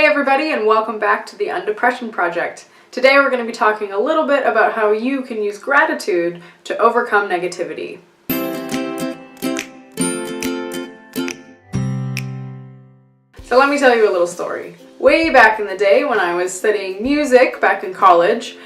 Hey everybody, and welcome back to the Undepression Project. Today we're going to be talking a little bit about how you can use gratitude to overcome negativity. So let me tell you a little story. Way back in the day when I was studying music back in college,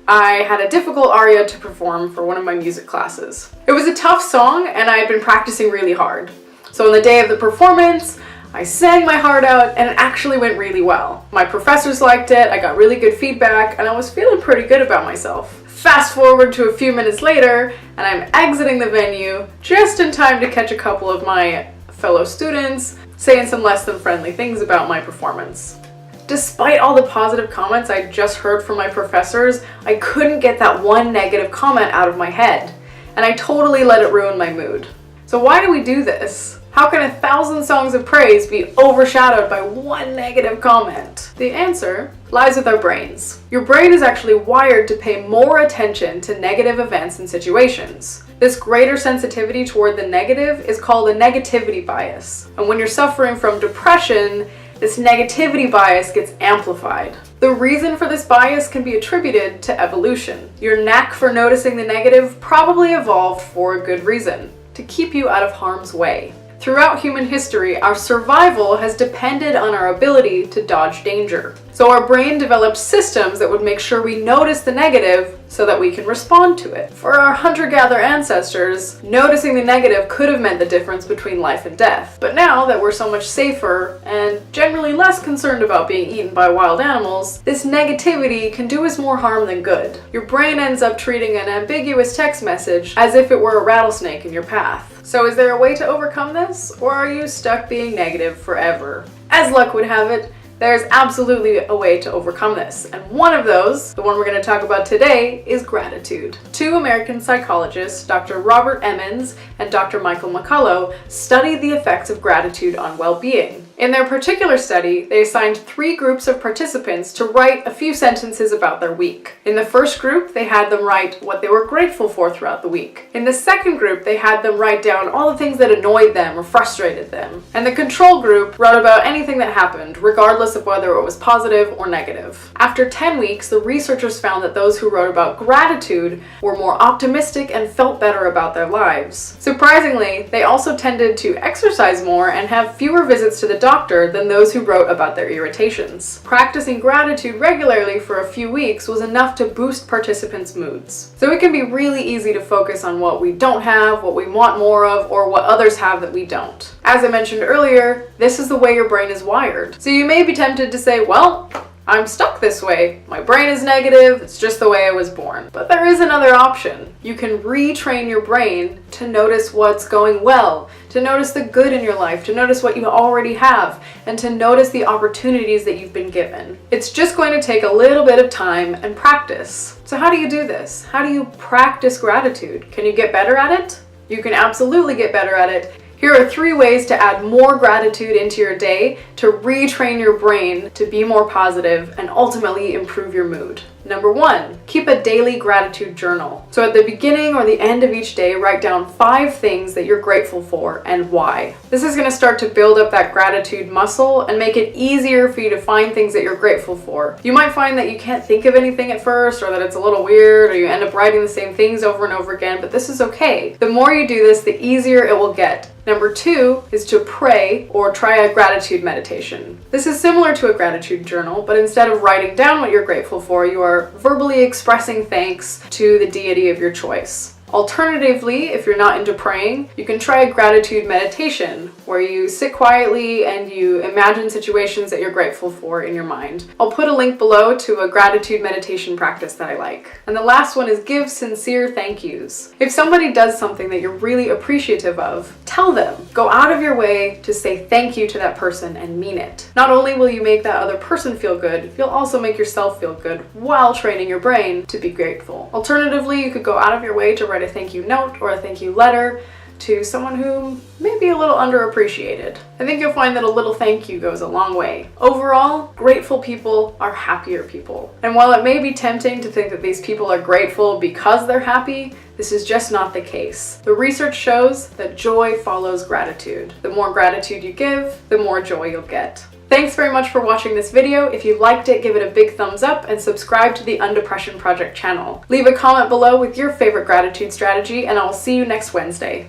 I had a difficult aria to perform for one of my music classes. It was a tough song and I had been practicing really hard. So on the day of the performance, I sang my heart out and it actually went really well. My professors liked it, I got really good feedback, and I was feeling pretty good about myself. Fast forward to a few minutes later, and I'm exiting the venue just in time to catch a couple of my fellow students saying some less than friendly things about my performance. Despite all the positive comments I just heard from my professors, I couldn't get that one negative comment out of my head, and I totally let it ruin my mood. So why do we do this? How can 1,000 songs of praise be overshadowed by one negative comment? The answer lies with our brains. Your brain is actually wired to pay more attention to negative events and situations. This greater sensitivity toward the negative is called a negativity bias. And when you're suffering from depression, this negativity bias gets amplified. The reason for this bias can be attributed to evolution. Your knack for noticing the negative probably evolved for a good reason, to keep you out of harm's way. Throughout human history, our survival has depended on our ability to dodge danger. So our brain developed systems that would make sure we notice the negative so that we can respond to it. For our hunter-gatherer ancestors, noticing the negative could have meant the difference between life and death. But now that we're so much safer and generally less concerned about being eaten by wild animals, this negativity can do us more harm than good. Your brain ends up treating an ambiguous text message as if it were a rattlesnake in your path. So is there a way to overcome this, or are you stuck being negative forever? As luck would have it, there's absolutely a way to overcome this, and one of those, the one we're going to talk about today, is gratitude. Two American psychologists, Dr. Robert Emmons and Dr. Michael McCullough, studied the effects of gratitude on well-being. In their particular study, they assigned 3 groups of participants to write a few sentences about their week. In the first group, they had them write what they were grateful for throughout the week. In the second group, they had them write down all the things that annoyed them or frustrated them. And the control group wrote about anything that happened, regardless of whether it was positive or negative. After 10 weeks, the researchers found that those who wrote about gratitude were more optimistic and felt better about their lives. Surprisingly, they also tended to exercise more and have fewer visits to the doctor than those who wrote about their irritations. Practicing gratitude regularly for a few weeks was enough to boost participants' moods. So it can be really easy to focus on what we don't have, what we want more of, or what others have that we don't. As I mentioned earlier, this is the way your brain is wired. So you may be tempted to say, well, I'm stuck this way. My brain is negative, it's just the way I was born. But there is another option. You can retrain your brain to notice what's going well, to notice the good in your life, to notice what you already have, and to notice the opportunities that you've been given. It's just going to take a little bit of time and practice. So how do you do this? How do you practice gratitude? Can you get better at it? You can absolutely get better at it. Here are 3 ways to add more gratitude into your day to retrain your brain to be more positive and ultimately improve your mood. Number 1, keep a daily gratitude journal. So at the beginning or the end of each day, write down 5 things that you're grateful for and why. This is going to start to build up that gratitude muscle and make it easier for you to find things that you're grateful for. You might find that you can't think of anything at first, or that it's a little weird, or you end up writing the same things over and over again, but this is okay. The more you do this, the easier it will get. Number 2 is to pray or try a gratitude meditation. This is similar to a gratitude journal, but instead of writing down what you're grateful for, you are verbally expressing thanks to the deity of your choice. Alternatively, if you're not into praying, you can try a gratitude meditation where you sit quietly and you imagine situations that you're grateful for in your mind. I'll put a link below to a gratitude meditation practice that I like. And the last one is give sincere thank yous. If somebody does something that you're really appreciative of, tell them. Go out of your way to say thank you to that person and mean it. Not only will you make that other person feel good, you'll also make yourself feel good while training your brain to be grateful. Alternatively, you could go out of your way to write a thank you note or a thank you letter to someone who may be a little underappreciated. I think you'll find that a little thank you goes a long way. Overall, grateful people are happier people. And while it may be tempting to think that these people are grateful because they're happy, this is just not the case. The research shows that joy follows gratitude. The more gratitude you give, the more joy you'll get. Thanks very much for watching this video. If you liked it, give it a big thumbs up and subscribe to the Undepression Project channel. Leave a comment below with your favorite gratitude strategy, and I will see you next Wednesday.